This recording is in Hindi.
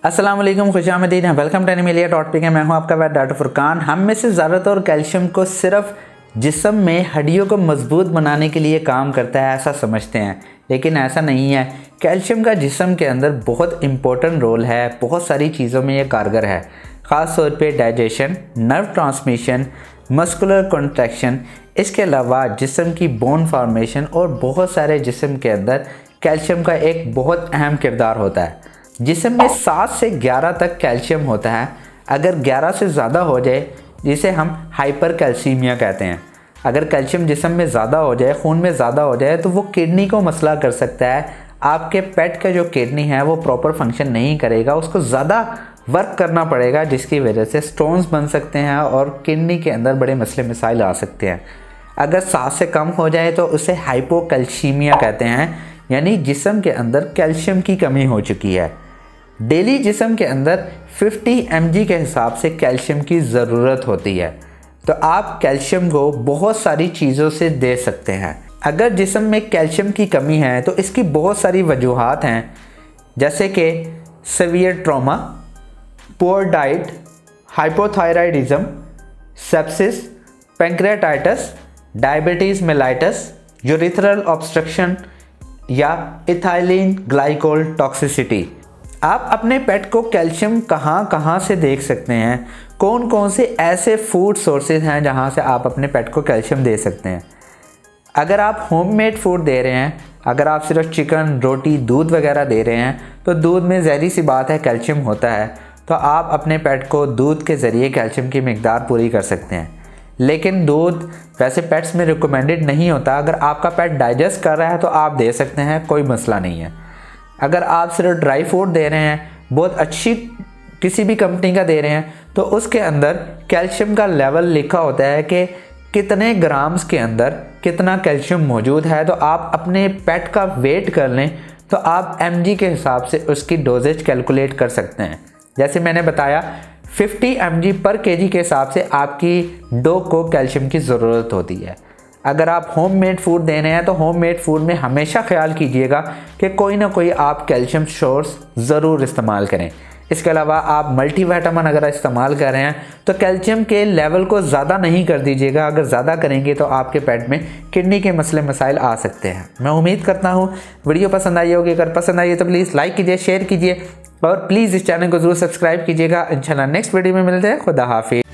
अस्सलाम वालेकुम, खुशामदीद हैं। वेलकम टू एनिमिलिया टॉपिक है। मैं हूं आपका वैद डॉक्टर फुरकान। हम में से ज़्यादातर कैल्शियम को सिर्फ जिस्म में हड्डियों को मजबूत बनाने के लिए काम करता है ऐसा समझते हैं, लेकिन ऐसा नहीं है। कैल्शियम का जिस्म के अंदर बहुत इंपॉर्टेंट रोल है, बहुत सारी चीज़ों में ये कारगर है, ख़ास तौर पे digestion, nerve transmission, muscular contraction, इसके अलावा जिस्म की बोन फॉर्मेशन और बहुत सारे जिस्म के अंदर कैल्शियम का एक बहुत अहम किरदार होता है। जिस्म में 7 से 11 तक कैल्शियम होता है। अगर 11 से ज़्यादा हो जाए, जिसे हम हाइपर कैल्सीमिया कहते हैं, अगर कैल्शियम जिस्म में ज़्यादा हो जाए, खून में ज़्यादा हो जाए, तो वो किडनी को मसला कर सकता है। आपके पेट का जो किडनी है वो प्रॉपर फंक्शन नहीं करेगा, उसको ज़्यादा वर्क करना पड़ेगा, जिसकी वजह से स्टोन्स बन सकते हैं और किडनी के अंदर बड़े मसले मसाइल आ सकते हैं। अगर 7 से कम हो जाए तो उसे हाइपोकैल्सीमिया कहते हैं, यानी जिस्म के अंदर कैल्शियम की कमी हो चुकी है। डेली जिस्म के अंदर 50 mg के हिसाब से कैल्शियम की ज़रूरत होती है, तो आप कैल्शियम को बहुत सारी चीज़ों से दे सकते हैं। अगर जिस्म में कैल्शियम की कमी है तो इसकी बहुत सारी वजूहात हैं, जैसे कि severe trauma, poor diet, hypothyroidism, sepsis, pancreatitis, diabetes mellitus, urethral obstruction या इथाइलिन ग्लाइकोल टॉक्सिसिटी। आप अपने पेट को कैल्शियम कहाँ से देख सकते हैं? कौन कौन से ऐसे फूड सोर्सेज हैं जहाँ से आप अपने पेट को कैल्शियम दे सकते हैं? अगर आप होममेड फूड दे रहे हैं, अगर आप सिर्फ चिकन, रोटी, दूध वगैरह दे रहे हैं, तो दूध में ज़हरी सी बात है कैल्शियम होता है, तो आप अपने पेट को दूध के ज़रिए कैल्शियम की मिकदार पूरी कर सकते हैं। लेकिन दूध वैसे पेट्स में रिकमेंडेड नहीं होता। अगर आपका पेट डाइजेस्ट कर रहा है तो आप दे सकते हैं, कोई मसला नहीं है। अगर आप सिर्फ ड्राई फूड दे रहे हैं, बहुत अच्छी किसी भी कंपनी का दे रहे हैं, तो उसके अंदर कैल्शियम का लेवल लिखा होता है कि कितने ग्राम्स के अंदर कितना कैल्शियम मौजूद है। तो आप अपने पेट का वेट कर लें तो आप mg के हिसाब से उसकी डोजेज कैलकुलेट कर सकते हैं। जैसे मैंने बताया 50 mg पर kg के हिसाब से आपकी डॉग को कैल्शियम की ज़रूरत होती है। अगर आप होममेड फूड दे रहे हैं तो होममेड फूड में हमेशा ख्याल कीजिएगा कि कोई ना कोई आप कैल्शियम सोर्स ज़रूर इस्तेमाल करें। इसके अलावा आप मल्टीविटामिन अगर इस्तेमाल कर रहे हैं तो कैल्शियम के लेवल को ज़्यादा नहीं कर दीजिएगा। अगर ज़्यादा करेंगे तो आपके पेट में किडनी के मसले मसाइल आ सकते हैं। मैं उम्मीद करता हूँ वीडियो पसंद आई होगी। अगर पसंद आई है तो प्लीज़ लाइक कीजिए, शेयर कीजिए और प्लीज़ इस चैनल को ज़रूर सब्सक्राइब कीजिएगा। इंशाल्लाह नेक्स्ट वीडियो में मिलते हैं। खुदा हाफिज़।